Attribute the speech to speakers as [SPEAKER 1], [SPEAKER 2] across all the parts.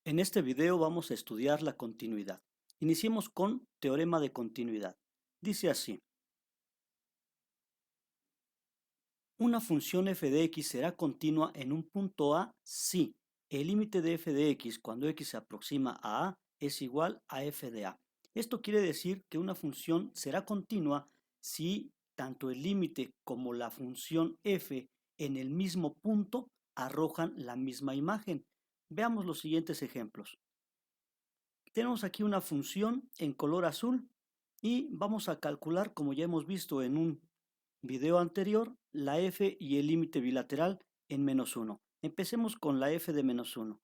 [SPEAKER 1] En este video vamos a estudiar la continuidad. Iniciemos con teorema de continuidad. Dice así: una función f de x será continua en un punto A si el límite de f de x cuando x se aproxima a es igual a f de a. Esto quiere decir que una función será continua si tanto el límite como la función f en el mismo punto arrojan la misma imagen. Veamos los siguientes ejemplos. Tenemos aquí una función en color azul y vamos a calcular, como ya hemos visto en un video anterior, la f y el límite bilateral en -1. Empecemos con la f de -1.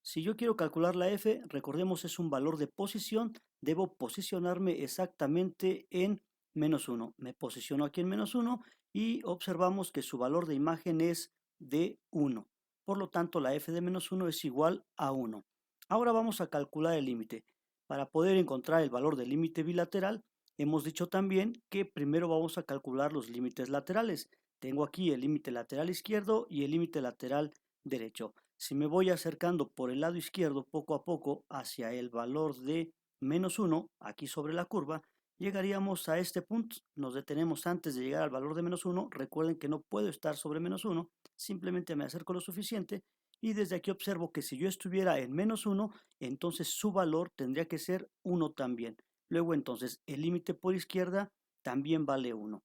[SPEAKER 1] Si yo quiero calcular la f, recordemos es un valor de posición, debo posicionarme exactamente en -1. Me posiciono aquí en -1 y observamos que su valor de imagen es de 1. Por lo tanto, la f de -1 es igual a 1. Ahora vamos a calcular el límite. Para poder encontrar el valor del límite bilateral, hemos dicho también que primero vamos a calcular los límites laterales. Tengo aquí el límite lateral izquierdo y el límite lateral derecho. Si me voy acercando por el lado izquierdo poco a poco hacia el valor de -1, aquí sobre la curva, llegaríamos a este punto. Nos detenemos antes de llegar al valor de -1. Recuerden que no puedo estar sobre -1, simplemente me acerco lo suficiente y desde aquí observo que si yo estuviera en -1, entonces su valor tendría que ser 1 también. Luego entonces el límite por izquierda también vale 1.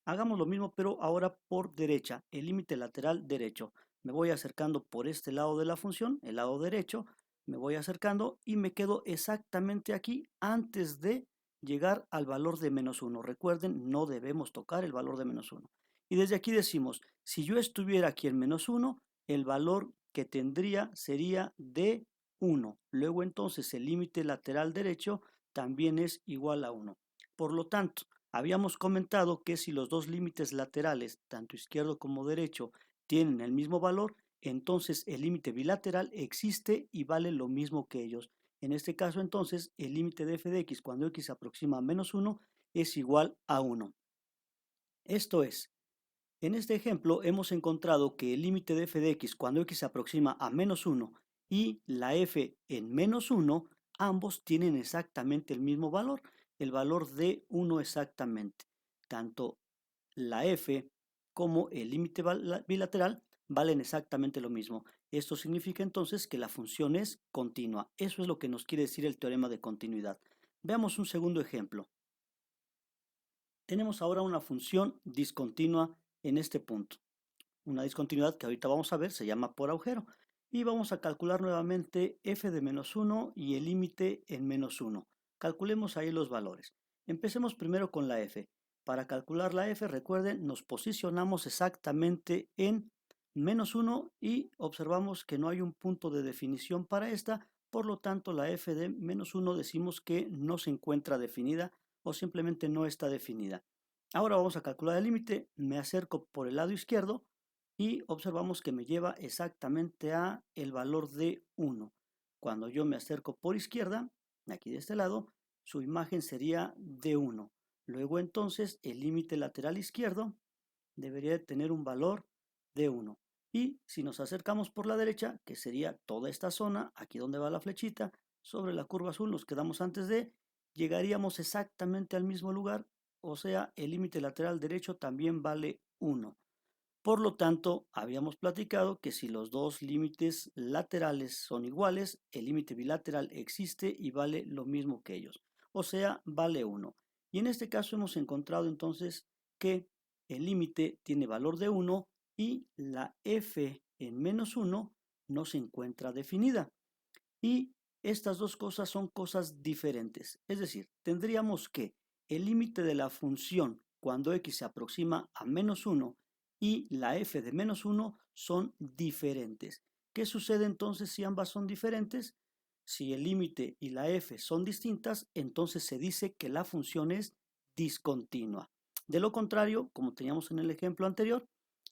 [SPEAKER 1] Hagamos lo mismo pero ahora por derecha, el límite lateral derecho. Me voy acercando por este lado de la función, el lado derecho, me voy acercando y me quedo exactamente aquí antes de llegar al valor de -1. Recuerden, no debemos tocar el valor de -1. Y desde aquí decimos, si yo estuviera aquí en -1, el valor que tendría sería de 1. Luego entonces el límite lateral derecho también es igual a 1. Por lo tanto, habíamos comentado que si los dos límites laterales, tanto izquierdo como derecho, tienen el mismo valor, entonces el límite bilateral existe y vale lo mismo que ellos. En este caso entonces el límite de f de x cuando x se aproxima a -1 es igual a 1. Esto es, en este ejemplo hemos encontrado que el límite de f de x cuando x se aproxima a -1 y la f en -1, ambos tienen exactamente el mismo valor, el valor de 1 exactamente. Tanto la f como el límite bilateral valen exactamente lo mismo. Esto significa entonces que la función es continua. Eso es lo que nos quiere decir el teorema de continuidad. Veamos un segundo ejemplo. Tenemos ahora una función discontinua en este punto. Una discontinuidad que ahorita vamos a ver se llama por agujero. Y vamos a calcular nuevamente f de -1 y el límite en -1. Calculemos ahí los valores. Empecemos primero con la f. Para calcular la f, recuerden, nos posicionamos exactamente en -1 y observamos que no hay un punto de definición para esta. Por lo tanto, la f de -1 decimos que no se encuentra definida o simplemente no está definida. Ahora vamos a calcular el límite. Me acerco por el lado izquierdo y observamos que me lleva exactamente a el valor de 1. Cuando yo me acerco por izquierda, aquí de este lado, su imagen sería de 1. Luego entonces el límite lateral izquierdo debería de tener un valor de 1. Y si nos acercamos por la derecha, que sería toda esta zona, aquí donde va la flechita, sobre la curva azul nos quedamos antes de, llegaríamos exactamente al mismo lugar, o sea, el límite lateral derecho también vale 1. Por lo tanto, habíamos platicado que si los dos límites laterales son iguales, el límite bilateral existe y vale lo mismo que ellos, o sea, vale 1. Y en este caso hemos encontrado entonces que el límite tiene valor de 1 y la f en -1 no se encuentra definida. Y estas dos cosas son cosas diferentes. Es decir, tendríamos que el límite de la función cuando x se aproxima a -1 y la f de -1 son diferentes. ¿Qué sucede entonces si ambas son diferentes? Si el límite y la f son distintas, entonces se dice que la función es discontinua. De lo contrario, como teníamos en el ejemplo anterior,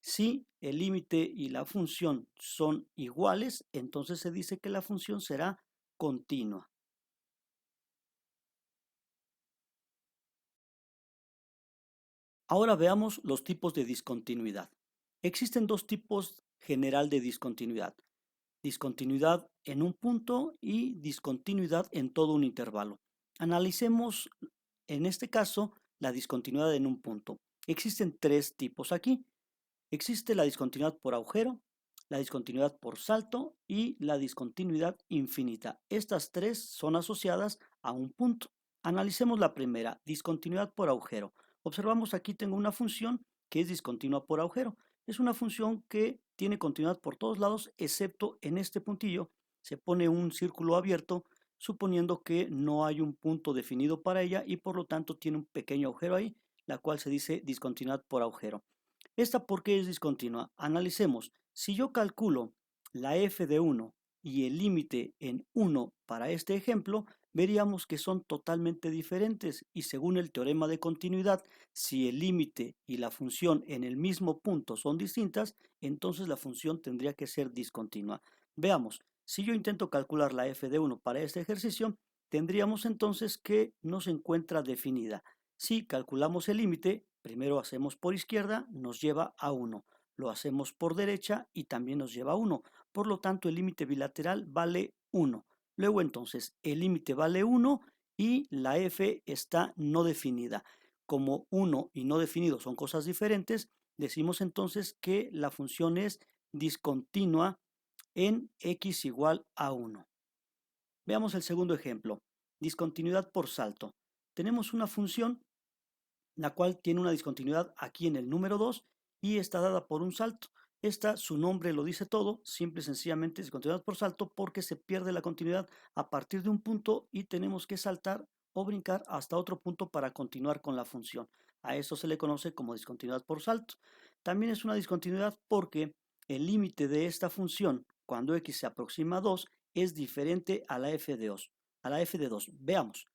[SPEAKER 1] si el límite y la función son iguales, entonces se dice que la función será continua. Ahora veamos los tipos de discontinuidad. Existen dos tipos general de discontinuidad. discontinuidad en un punto y discontinuidad en todo un intervalo. Analicemos en este caso la discontinuidad en un punto. Existen tres tipos aquí. Existe la discontinuidad por agujero, la discontinuidad por salto y la discontinuidad infinita. Estas tres son asociadas a un punto. Analicemos la primera, discontinuidad por agujero. Observamos aquí tengo una función que es discontinua por agujero. Es una función que tiene continuidad por todos lados, excepto en este puntillo. Se pone un círculo abierto, suponiendo que no hay un punto definido para ella y por lo tanto tiene un pequeño agujero ahí, la cual se dice discontinuidad por agujero. ¿Esta por qué es discontinua? Analicemos. Si yo calculo la f de 1 y el límite en 1 para este ejemplo, veríamos que son totalmente diferentes y según el teorema de continuidad, si el límite y la función en el mismo punto son distintas, entonces la función tendría que ser discontinua. Veamos, si yo intento calcular la f de 1 para este ejercicio, tendríamos entonces que no se encuentra definida. Si calculamos el límite, primero hacemos por izquierda, nos lleva a 1. Lo hacemos por derecha y también nos lleva a 1. Por lo tanto, el límite bilateral vale 1. Luego entonces, el límite vale 1 y la f está no definida. Como 1 y no definido son cosas diferentes, decimos entonces que la función es discontinua en x igual a 1. Veamos el segundo ejemplo, discontinuidad por salto. Tenemos una función la cual tiene una discontinuidad aquí en el número 2 y está dada por un salto. Esta, su nombre lo dice todo, simple y sencillamente discontinuidad por salto porque se pierde la continuidad a partir de un punto y tenemos que saltar o brincar hasta otro punto para continuar con la función. A eso se le conoce como discontinuidad por salto. También es una discontinuidad porque el límite de esta función cuando x se aproxima a 2 es diferente a la f de 2. Veamos.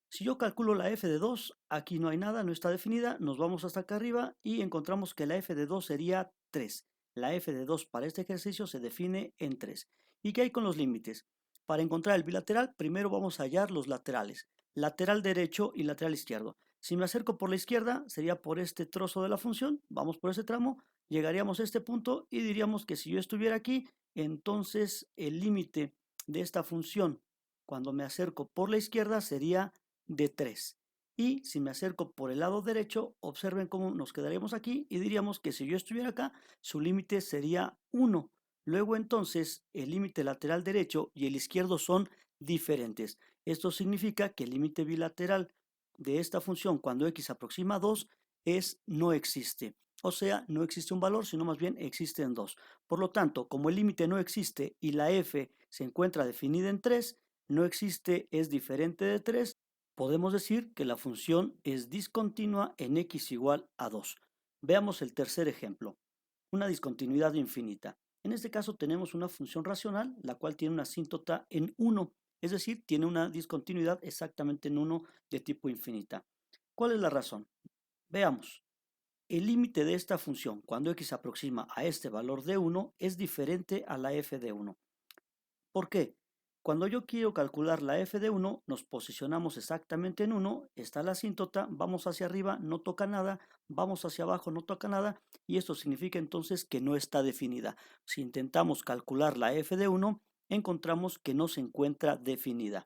[SPEAKER 1] Si yo calculo la f de 2, aquí no hay nada, no está definida, nos vamos hasta acá arriba y encontramos que la f de 2 sería 3. La f de 2 para este ejercicio se define en 3. ¿Y qué hay con los límites? Para encontrar el bilateral, primero vamos a hallar los laterales, lateral derecho y lateral izquierdo. Si me acerco por la izquierda, sería por este trozo de la función, vamos por ese tramo, llegaríamos a este punto y diríamos que si yo estuviera aquí, entonces el límite de esta función cuando me acerco por la izquierda sería de 3. Y si me acerco por el lado derecho, observen cómo nos quedaríamos aquí y diríamos que si yo estuviera acá, su límite sería 1. Luego entonces el límite lateral derecho y el izquierdo son diferentes. Esto significa que el límite bilateral de esta función cuando x aproxima a 2 no existe. O sea, no existe un valor, sino más bien existen dos. Por lo tanto, como el límite no existe y la f se encuentra definida en 3, no existe es diferente de 3, podemos decir que la función es discontinua en x igual a 2. Veamos el tercer ejemplo, una discontinuidad infinita. En este caso tenemos una función racional, la cual tiene una asíntota en 1, es decir, tiene una discontinuidad exactamente en 1 de tipo infinita. ¿Cuál es la razón? Veamos. El límite de esta función, cuando x se aproxima a este valor de 1, es diferente a la f de 1. ¿Por qué? Cuando yo quiero calcular la f de 1, nos posicionamos exactamente en 1, está la asíntota, vamos hacia arriba, no toca nada, vamos hacia abajo, no toca nada, y esto significa entonces que no está definida. Si intentamos calcular la f de 1, encontramos que no se encuentra definida.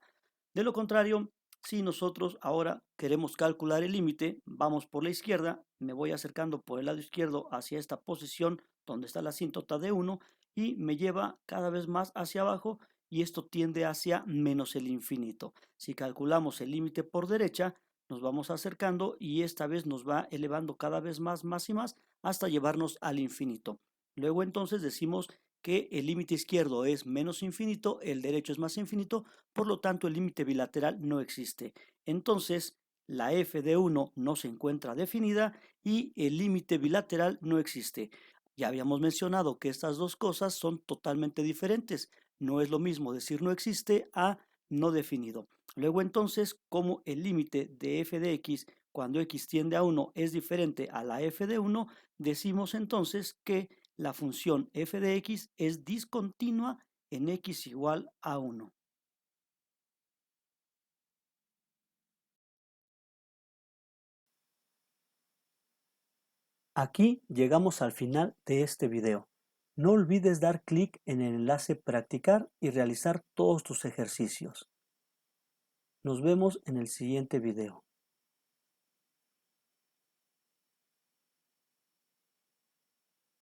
[SPEAKER 1] De lo contrario, si nosotros ahora queremos calcular el límite, vamos por la izquierda, me voy acercando por el lado izquierdo hacia esta posición donde está la asíntota de 1 y me lleva cada vez más hacia abajo y esto tiende hacia menos el infinito. Si calculamos el límite por derecha, nos vamos acercando y esta vez nos va elevando cada vez más y más hasta llevarnos al infinito. Luego entonces decimos que el límite izquierdo es menos infinito, el derecho es más infinito, por lo tanto el límite bilateral no existe. Entonces la f de 1 no se encuentra definida y el límite bilateral no existe. Ya habíamos mencionado que estas dos cosas son totalmente diferentes. No es lo mismo decir no existe a no definido. Luego entonces, como el límite de f de x cuando x tiende a 1 es diferente a la f de 1, decimos entonces que la función f de x es discontinua en x igual a 1. Aquí llegamos al final de este video. No olvides dar clic en el enlace Practicar y realizar todos tus ejercicios. Nos vemos en el siguiente video.